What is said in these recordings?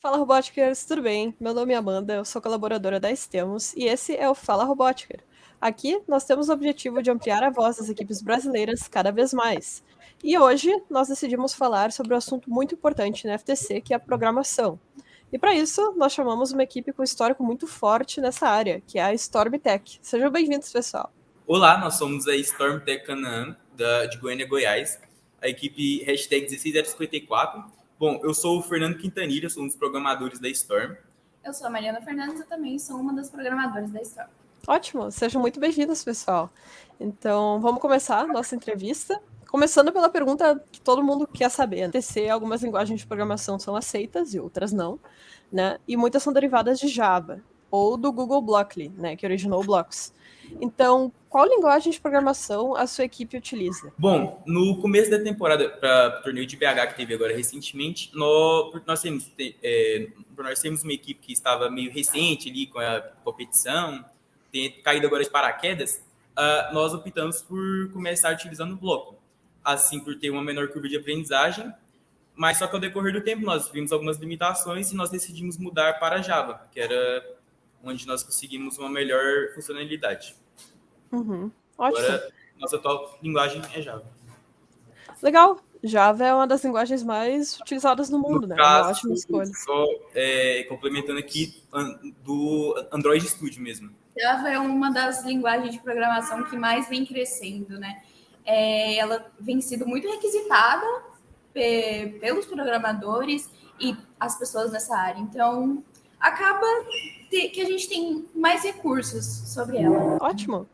Fala Roboticers, tudo bem? Meu nome é Amanda, eu sou colaboradora da Estemos e esse é o Fala Robotiker. Aqui nós temos o objetivo de ampliar a voz das equipes brasileiras cada vez mais. E hoje nós decidimos falar sobre um assunto muito importante na FTC, que é a programação. E para isso, nós chamamos uma equipe com histórico muito forte nessa área, que é a Stormtech. Sejam bem-vindos, pessoal. Olá, nós somos a Storm Tech Canaã, de Goiânia, Goiás, a equipe hashtag 16054. Bom, eu sou o Fernando Quintanilha, sou um dos programadores da Storm. Eu sou a Mariana Fernandes, eu também sou uma das programadoras da Storm. Ótimo, sejam muito bem-vindos, pessoal. Então, vamos começar a nossa entrevista. Começando pela pergunta que todo mundo quer saber. Na TC, algumas linguagens de programação são aceitas e outras não, né? E muitas são derivadas de Java, ou do Google Blockly, né? Que originou o Blocks. Então, qual linguagem de programação a sua equipe utiliza? Bom, no começo da temporada, para o torneio de BH que teve agora recentemente, por nós temos uma equipe que estava meio recente ali com a competição, tem caído agora de paraquedas, nós optamos por começar utilizando o bloco. Assim, por ter uma menor curva de aprendizagem, mas só que ao decorrer do tempo nós vimos algumas limitações e nós decidimos mudar para Java, que era onde nós conseguimos uma melhor funcionalidade. Ótimo. Agora, nossa atual linguagem é Java. Legal. Java é uma das linguagens mais utilizadas no mundo, No né? É uma caso, ótima escolha. só complementando aqui, do Android Studio mesmo. Java é uma das linguagens de programação que mais vem crescendo, né? Ela vem sendo muito requisitada pelos programadores e as pessoas nessa área. Então, acaba que a gente tem mais recursos sobre ela. Ótimo.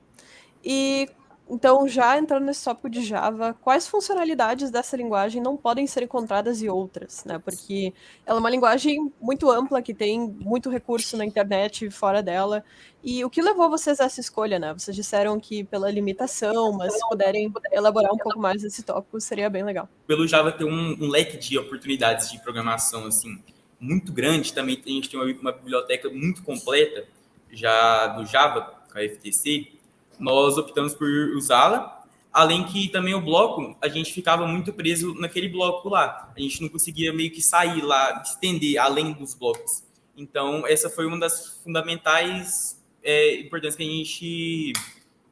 E então, já entrando nesse tópico de Java, quais funcionalidades dessa linguagem não podem ser encontradas em outras, né? Porque ela é uma linguagem muito ampla, que tem muito recurso na internet e fora dela. E o que levou vocês a essa escolha, né? Vocês disseram que pela limitação, mas se puderem elaborar um pouco mais esse tópico, seria bem legal. Pelo Java ter um leque de oportunidades de programação assim muito grande, também a gente tem uma biblioteca muito completa já do Java, com a FTC, nós optamos por usá-la. Além que também o bloco, a gente ficava muito preso naquele bloco lá. A gente não conseguia meio que sair lá, estender além dos blocos. Então, essa foi uma das fundamentais importâncias que a gente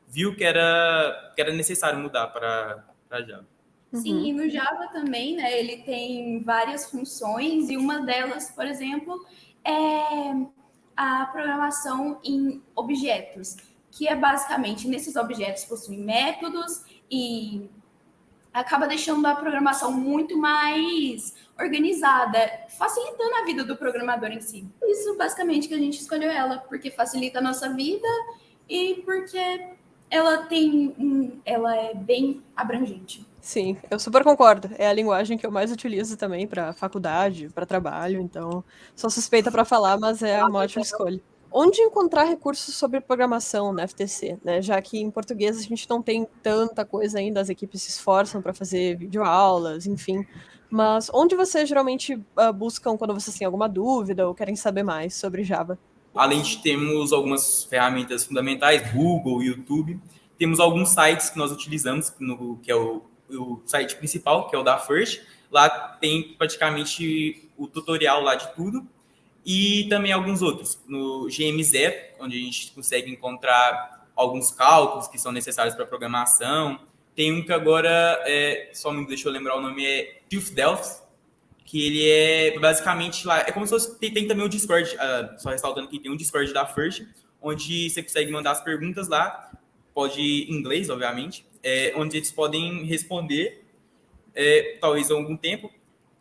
viu que era necessário mudar para Java. Sim, e no Java também, né? Ele tem várias funções e uma delas, por exemplo, é a programação em objetos, que é basicamente nesses objetos possuem métodos e acaba deixando a programação muito mais organizada, facilitando a vida do programador em si. Isso basicamente que a gente escolheu ela, porque facilita a nossa vida e porque ela é bem abrangente. Sim, eu super concordo. É a linguagem que eu mais utilizo também para faculdade, para trabalho, então sou suspeita para falar, mas é uma ótima escolha. Onde encontrar recursos sobre programação na FTC, né? Já que em português a gente não tem tanta coisa ainda, as equipes se esforçam para fazer videoaulas, enfim. Mas onde vocês geralmente buscam quando vocês têm alguma dúvida ou querem saber mais sobre Java? Além de termos algumas ferramentas fundamentais, Google, YouTube, temos alguns sites que nós utilizamos, que é o site principal, que é o da First. Lá tem praticamente o tutorial lá de tudo. E também alguns outros. No GM0, onde a gente consegue encontrar alguns cálculos que são necessários para programação. Tem um que agora, só me deixa eu lembrar o nome, é TÜV-Delft, que ele é basicamente lá, é como se fosse, tem também o Discord, só ressaltando que tem um Discord da First, onde você consegue mandar as perguntas lá, pode em inglês, obviamente, onde eles podem responder, talvez há algum tempo.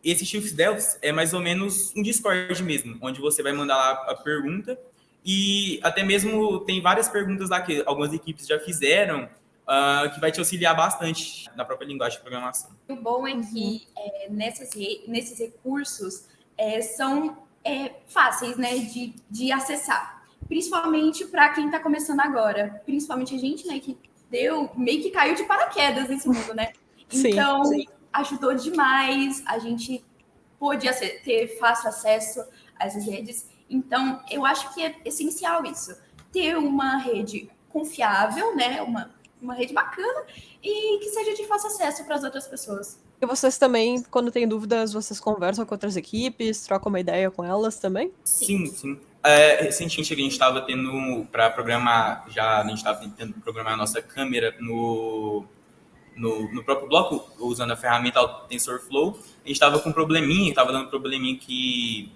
Esse Chiefs Devs é mais ou menos um Discord mesmo, onde você vai mandar lá a pergunta e até mesmo tem várias perguntas lá que algumas equipes já fizeram, que vai te auxiliar bastante na própria linguagem de programação. O bom é que nesses recursos são fáceis, né, de acessar, principalmente para quem está começando agora, principalmente a gente, né, que meio que caiu de paraquedas nesse mundo, né? Então, sim, ajudou demais, a gente pôde ter fácil acesso a essas redes. Então, eu acho que é essencial isso, ter uma rede confiável, né, uma rede bacana e que seja de fácil acesso para as outras pessoas. E vocês também, quando tem dúvidas, vocês conversam com outras equipes, trocam uma ideia com elas também? Sim. Recentemente a gente estava tendo para programar, a gente estava tentando programar a nossa câmera no próprio bloco, usando a ferramenta TensorFlow. A gente estava com um probleminha, estava dando um probleminha que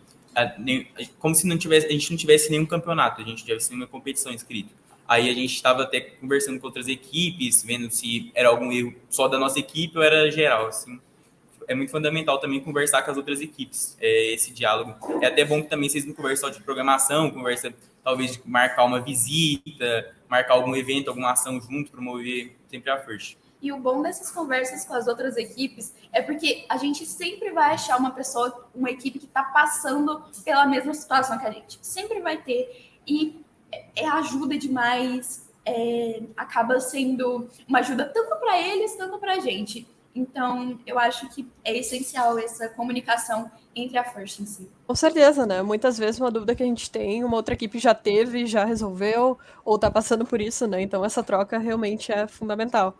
como se a gente não tivesse nenhum campeonato, a gente tivesse nenhuma competição inscrita. Aí a gente estava até conversando com outras equipes, vendo se era algum erro só da nossa equipe ou era geral, assim. É muito fundamental também conversar com as outras equipes, esse diálogo. É até bom que também vocês não conversam só de programação, conversa talvez de marcar uma visita, marcar algum evento, alguma ação junto, promover sempre a FIRST. E o bom dessas conversas com as outras equipes é porque a gente sempre vai achar uma equipe que está passando pela mesma situação que a gente. Sempre vai ter. E ajuda demais, acaba sendo uma ajuda tanto para eles, tanto para a gente. Então, eu acho que é essencial essa comunicação entre a FIRST em si. Com certeza, né? Muitas vezes uma dúvida que a gente tem, uma outra equipe já teve, já resolveu, ou tá passando por isso, né? Então essa troca realmente é fundamental.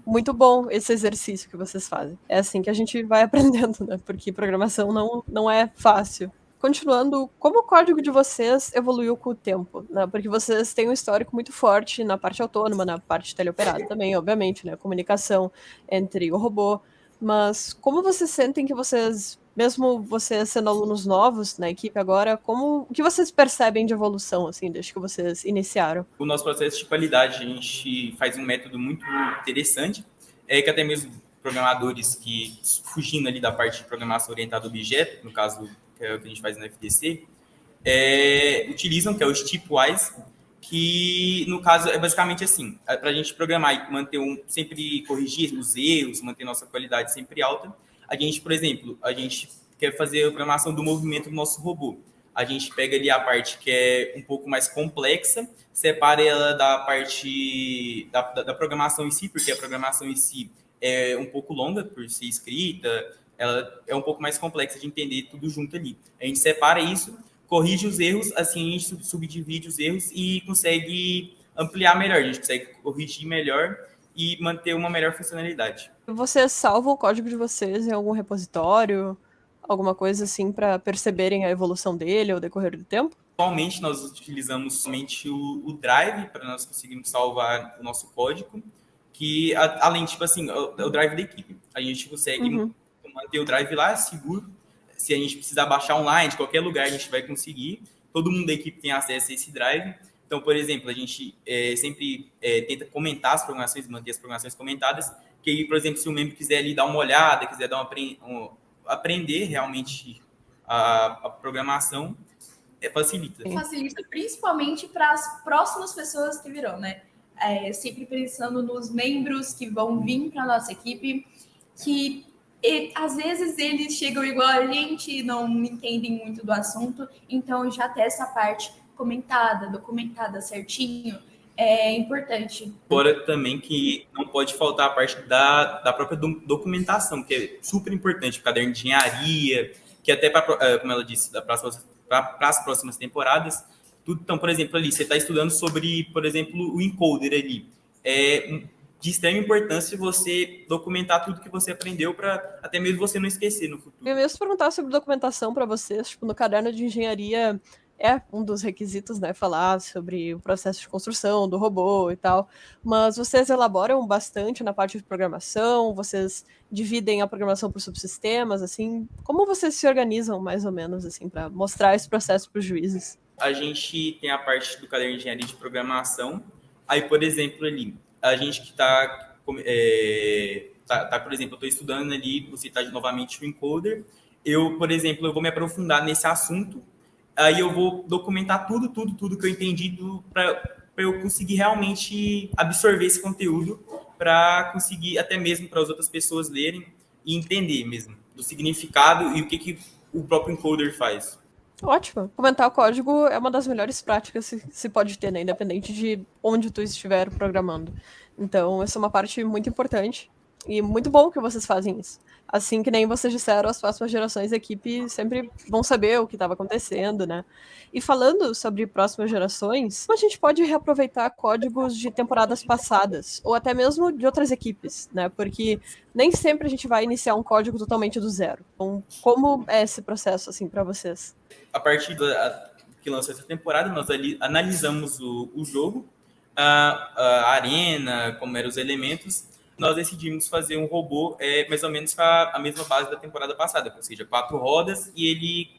Muito bom esse exercício que vocês fazem. É assim que a gente vai aprendendo, né? Porque programação não é fácil. Continuando, como o código de vocês evoluiu com o tempo, né? Porque vocês têm um histórico muito forte na parte autônoma, na parte teleoperada também, obviamente, né? Comunicação entre o robô. Mas como vocês sentem que vocês, mesmo vocês sendo alunos novos na equipe agora, o que vocês percebem de evolução, assim, desde que vocês iniciaram? O nosso processo de qualidade, a gente faz um método muito interessante, que até mesmo programadores que, fugindo ali da parte de programação orientada a objeto, no caso, que é o que a gente faz no FTC, utilizam, que é o Stepwise, que no caso é basicamente assim, para a gente programar e manter sempre corrigir os erros, manter nossa qualidade sempre alta, a gente, por exemplo, a gente quer fazer a programação do movimento do nosso robô. A gente pega ali a parte que é um pouco mais complexa, separa ela da parte da programação em si, porque a programação em si é um pouco longa por ser escrita, ela é um pouco mais complexa de entender tudo junto ali. A gente separa isso, corrige os erros, assim a gente subdivide os erros e consegue ampliar melhor, a gente consegue corrigir melhor e manter uma melhor funcionalidade. Vocês salvam o código de vocês em algum repositório, alguma coisa assim, para perceberem a evolução dele ao decorrer do tempo? Atualmente, nós utilizamos somente o Drive para nós conseguirmos salvar o nosso código, que, além, tipo assim, o Drive da equipe. A gente consegue manter o Drive lá seguro. Se a gente precisar baixar online, de qualquer lugar, a gente vai conseguir. Todo mundo da equipe tem acesso a esse Drive. Então, por exemplo, a gente sempre tenta comentar as programações, manter as programações comentadas, que aí, por exemplo, se o membro quiser ali dar uma olhada, quiser dar aprender realmente a programação, facilita. Facilita principalmente para as próximas pessoas que virão, né? Sempre pensando nos membros que vão vir para a nossa equipe, que às vezes eles chegam igual a gente e não entendem muito do assunto, então já ter essa parte comentada, documentada certinho, é importante. Fora também que não pode faltar a parte da própria documentação, que é super importante, o caderno de engenharia, que até, como ela disse, para as próximas temporadas. Então, por exemplo, ali, você está estudando sobre, por exemplo, o encoder ali. É de extrema importância você documentar tudo que você aprendeu para até mesmo você não esquecer no futuro. Eu mesmo perguntar sobre documentação para vocês, tipo, no caderno de engenharia é um dos requisitos, né, falar sobre o processo de construção do robô e tal, mas vocês elaboram bastante na parte de programação, vocês dividem a programação por subsistemas, assim, como vocês se organizam mais ou menos, assim, para mostrar esse processo para os juízes? A gente tem a parte do caderno de engenharia de programação, aí, por exemplo, ali, a gente que está, por exemplo, eu estou estudando ali, você está novamente o encoder, por exemplo, eu vou me aprofundar nesse assunto, aí eu vou documentar tudo que eu entendi para eu conseguir realmente absorver esse conteúdo para conseguir até mesmo para as outras pessoas lerem e entender mesmo do significado e o que o próprio encoder faz. Ótimo. Comentar o código é uma das melhores práticas que se pode ter, né? Independente de onde tu estiver programando. Então, essa é uma parte muito importante. E muito bom que vocês fazem isso. Assim que nem vocês disseram, as próximas gerações da equipe sempre vão saber o que estava acontecendo, né? E falando sobre próximas gerações, como a gente pode reaproveitar códigos de temporadas passadas, ou até mesmo de outras equipes, né? Porque nem sempre a gente vai iniciar um código totalmente do zero. Então, como é esse processo, assim, para vocês? A partir que lançou essa temporada, nós analisamos o jogo, a arena, como eram os elementos, nós decidimos fazer um robô mais ou menos com a mesma base da temporada passada, ou seja, 4 rodas, e ele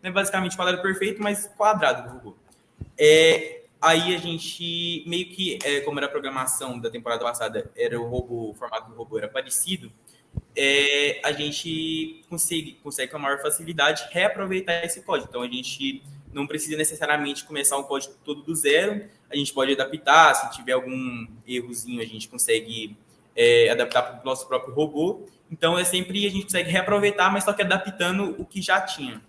não é basicamente quadrado perfeito, mas quadrado do robô. Aí a gente, meio que, como era a programação da temporada passada, era o formato do robô era parecido, a gente consegue com a maior facilidade reaproveitar esse código. Então, a gente não precisa necessariamente começar um código todo do zero, a gente pode adaptar, se tiver algum errozinho, a gente consegue adaptar para o nosso próprio robô. Então, sempre a gente consegue reaproveitar, mas só que adaptando o que já tinha.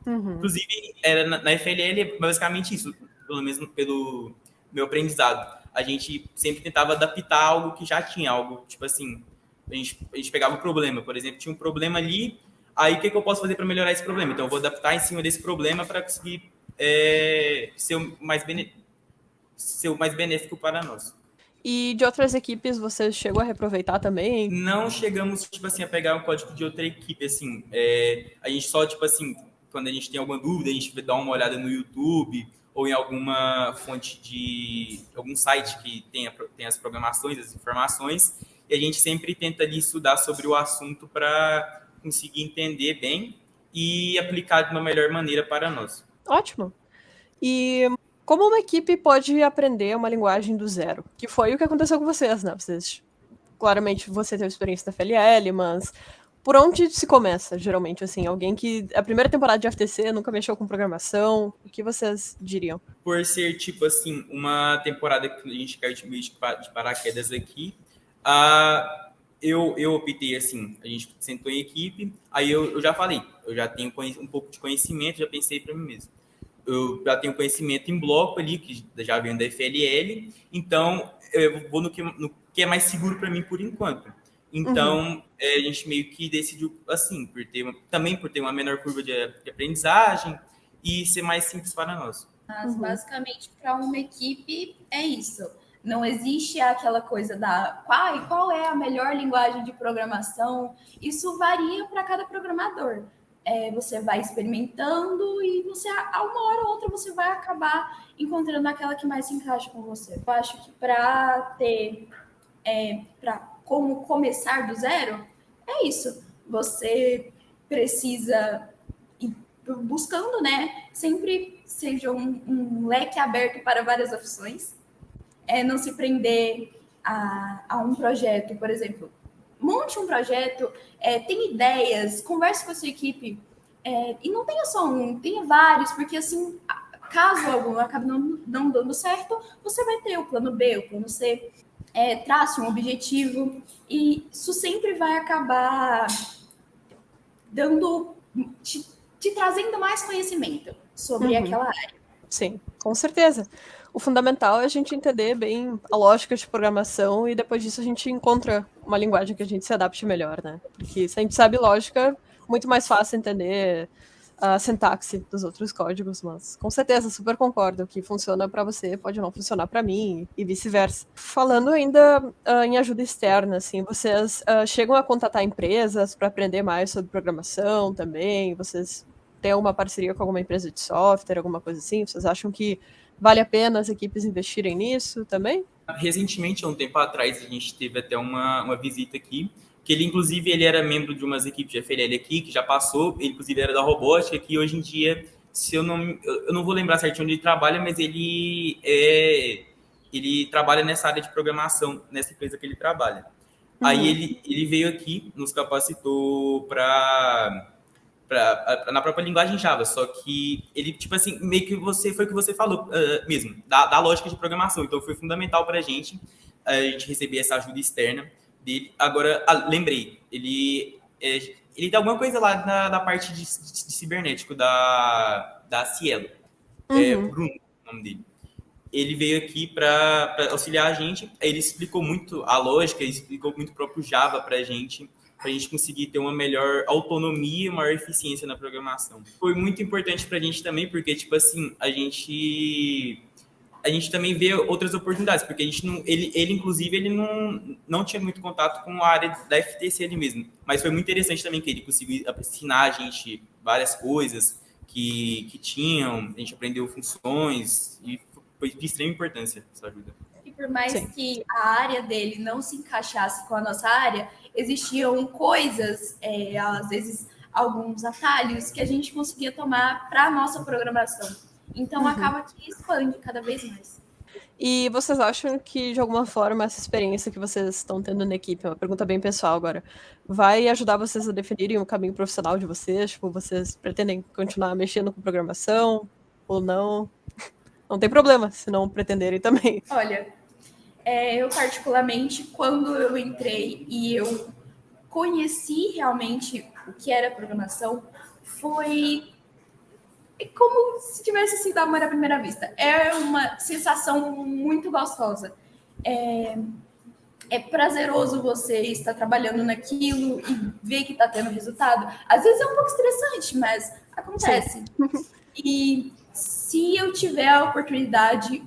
Uhum. Inclusive, era na FLL é basicamente isso, pelo menos pelo meu aprendizado. A gente sempre tentava adaptar algo que já tinha, algo tipo assim, a gente pegava o problema, por exemplo, tinha um problema ali, aí o que eu posso fazer para melhorar esse problema? Então, eu vou adaptar em cima desse problema para conseguir ser o mais benéfico para nós. E de outras equipes, vocês chegam a reaproveitar também? Não chegamos, tipo assim, a pegar um código de outra equipe, assim. A gente só, tipo assim, quando a gente tem alguma dúvida, a gente dá uma olhada no YouTube ou em alguma fonte de algum site que tem as programações, as informações, e a gente sempre tenta ali estudar sobre o assunto para conseguir entender bem e aplicar de uma melhor maneira para nós. Ótimo. E como uma equipe pode aprender uma linguagem do zero? Que foi o que aconteceu com vocês, né? Vocês, claramente, você teve experiência da FLL, mas por onde se começa, geralmente, assim? Alguém que, a primeira temporada de FTC, nunca mexeu com programação, o que vocês diriam? Por ser, tipo assim, uma temporada que a gente caiu de paraquedas aqui, eu optei assim, a gente sentou em equipe, aí eu já falei, eu já tenho um pouco de conhecimento, já pensei para mim mesmo. Eu já tenho conhecimento em bloco ali, que já vem da FLL, então eu vou no que é mais seguro para mim por enquanto. Então, a gente meio que decidiu assim, também por ter uma menor curva de aprendizagem e ser mais simples para nós. Mas, basicamente, para uma equipe, é isso. Não existe aquela coisa da qual é a melhor linguagem de programação. Isso varia para cada programador. Você vai experimentando e você, a uma hora ou outra, você vai acabar encontrando aquela que mais se encaixa com você. Eu acho que para como começar do zero, é isso. Você precisa ir buscando, né? Sempre seja um leque aberto para várias opções. Não se prender a um projeto, por exemplo. Monte um projeto, tem ideias, converse com a sua equipe. E não tenha só um, tenha vários, porque assim, caso algum acabe não dando certo, você vai ter o plano B, o plano C. Trace um objetivo, e isso sempre vai acabar te trazendo mais conhecimento sobre aquela área. Sim, com certeza. O fundamental é a gente entender bem a lógica de programação e depois disso a gente encontra uma linguagem que a gente se adapte melhor, né? Porque se a gente sabe lógica, muito mais fácil entender a sintaxe dos outros códigos, mas com certeza, super concordo. O que funciona para você pode não funcionar para mim e vice-versa. Falando ainda em ajuda externa, assim, vocês chegam a contatar empresas para aprender mais sobre programação também? Vocês têm alguma parceria com alguma empresa de software, alguma coisa assim? Vocês acham que vale a pena as equipes investirem nisso também? Recentemente, há um tempo atrás, a gente teve até uma visita aqui, que ele era membro de umas equipes de FLL aqui, que já passou, ele inclusive era da robótica, que hoje em dia, se eu não vou lembrar certinho onde ele trabalha, mas ele trabalha nessa área de programação, nessa empresa que ele trabalha. Aí ele veio aqui, nos capacitou na própria linguagem Java, só que ele, tipo assim, meio que foi o que você falou mesmo, da lógica de programação. Então, foi fundamental para a gente receber essa ajuda externa dele. Agora, lembrei, ele tem alguma coisa lá da parte de cibernético da Cielo. Bruno, o nome dele. ele veio aqui para auxiliar a gente. Ele explicou muito a lógica, ele explicou muito o próprio Java para a gente conseguir ter uma melhor autonomia, maior eficiência na programação. Foi muito importante para a gente também, porque, tipo assim, a gente também vê outras oportunidades, porque a gente não, ele inclusive, ele não tinha muito contato com a área da FTC ali mesmo, mas foi muito interessante também que ele conseguiu ensinar a gente várias coisas que tinham, a gente aprendeu funções, e foi de extrema importância essa ajuda. E por mais Sim. que a área dele não se encaixasse com a nossa área, existiam coisas, às vezes alguns atalhos que a gente conseguia tomar para a nossa programação. Então, acaba que expande cada vez mais. E vocês acham que, de alguma forma, essa experiência que vocês estão tendo na equipe, é uma pergunta bem pessoal agora, vai ajudar vocês a definirem o caminho profissional de vocês? Tipo, vocês pretendem continuar mexendo com programação ou não? Não tem problema, se não pretenderem também. Olha, eu particularmente, quando eu entrei e eu conheci realmente o que era programação, foi como se tivesse sido amor à primeira vista. É uma sensação muito gostosa. É prazeroso você estar trabalhando naquilo e ver que está tendo resultado. Às vezes é um pouco estressante, mas acontece. E se eu tiver a oportunidade,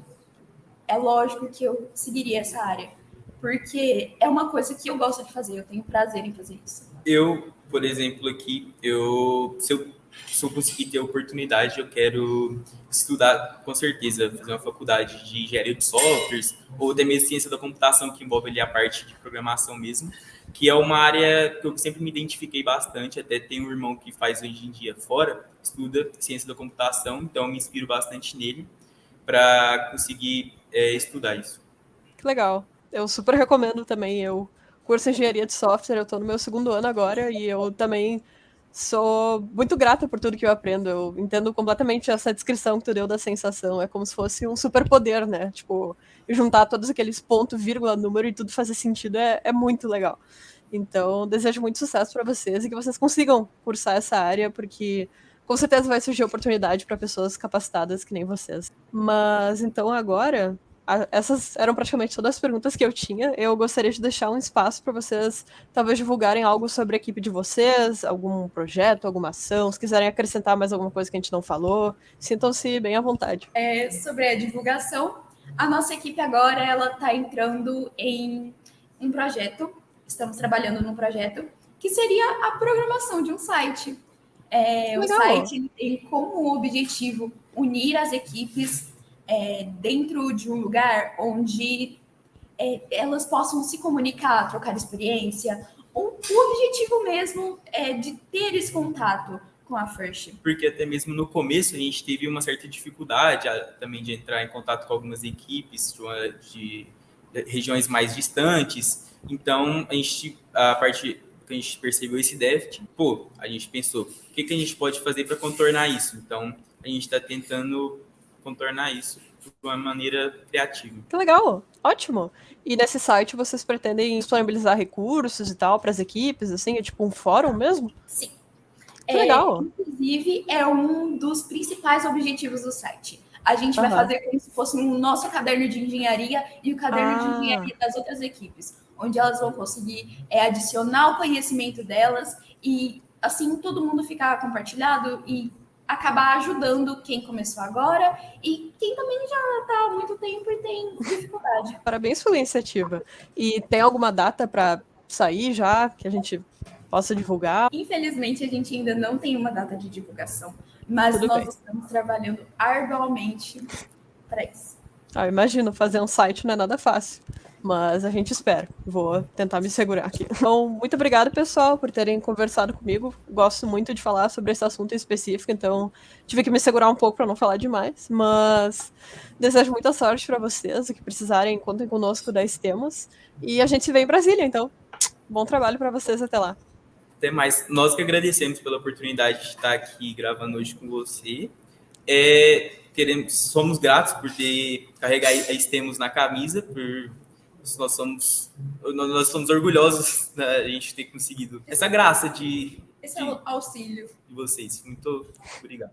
é lógico que eu seguiria essa área. Porque é uma coisa que eu gosto de fazer, eu tenho prazer em fazer isso. Eu, por exemplo, aqui, se eu conseguir ter a oportunidade, eu quero estudar, com certeza, fazer uma faculdade de engenharia de softwares ou até mesmo ciência da computação, que envolve ali a parte de programação mesmo, que é uma área que eu sempre me identifiquei bastante. Até tenho um irmão que faz hoje em dia fora, estuda ciência da computação, então eu me inspiro bastante nele para conseguir estudar isso. Que legal. Eu super recomendo também. Eu curso engenharia de software, eu estou no meu 2º ano agora e eu também sou muito grata por tudo que eu aprendo. Eu entendo completamente essa descrição que tu deu da sensação. É como se fosse um superpoder, né? Tipo, juntar todos aqueles pontos, vírgula, número e tudo fazer sentido é muito legal. Então, desejo muito sucesso para vocês e que vocês consigam cursar essa área, porque com certeza vai surgir oportunidade para pessoas capacitadas que nem vocês. Mas então agora essas eram praticamente todas as perguntas que eu tinha. Eu gostaria de deixar um espaço para vocês talvez divulgarem algo sobre a equipe de vocês, algum projeto, alguma ação, se quiserem acrescentar mais alguma coisa que a gente não falou, sintam-se bem à vontade. Sobre a divulgação, a nossa equipe agora ela está entrando em um projeto, estamos trabalhando num projeto, que seria a programação de um site. O site tem como objetivo unir as equipes dentro de um lugar onde elas possam se comunicar, trocar experiência. O objetivo mesmo é de ter esse contato com a First. Porque até mesmo no começo a gente teve uma certa dificuldade também de entrar em contato com algumas equipes de regiões mais distantes. Então, a parte que a gente percebeu esse déficit, a gente pensou, o que a gente pode fazer para contornar isso? Então, a gente está tentando contornar isso de uma maneira criativa. Que legal, ótimo. E nesse site vocês pretendem disponibilizar recursos e tal para as equipes, assim, é tipo um fórum mesmo? Sim. Que legal. Inclusive, é um dos principais objetivos do site. A gente vai fazer como se fosse o nosso caderno de engenharia e o caderno de engenharia das outras equipes, onde elas vão conseguir adicionar o conhecimento delas e, assim, todo mundo ficar compartilhado e acabar ajudando quem começou agora e quem também já está há muito tempo e tem dificuldade. Parabéns pela iniciativa. E tem alguma data para sair já, que a gente possa divulgar? Infelizmente, a gente ainda não tem uma data de divulgação, mas nós estamos trabalhando arduamente para isso. Imagino, fazer um site não é nada fácil, mas a gente espera. Vou tentar me segurar aqui. Então, muito obrigada, pessoal, por terem conversado comigo. Gosto muito de falar sobre esse assunto em específico, então tive que me segurar um pouco para não falar demais, mas desejo muita sorte para vocês. O que precisarem, contem conosco da Estemos. E a gente se vê em Brasília, então. Bom trabalho para vocês até lá. Até mais. Nós que agradecemos pela oportunidade de estar aqui gravando hoje com você. Somos gratos por ter carregado a Estemos na camisa, nós somos orgulhosos da gente ter conseguido essa graça de esse auxílio de vocês. Muito obrigado.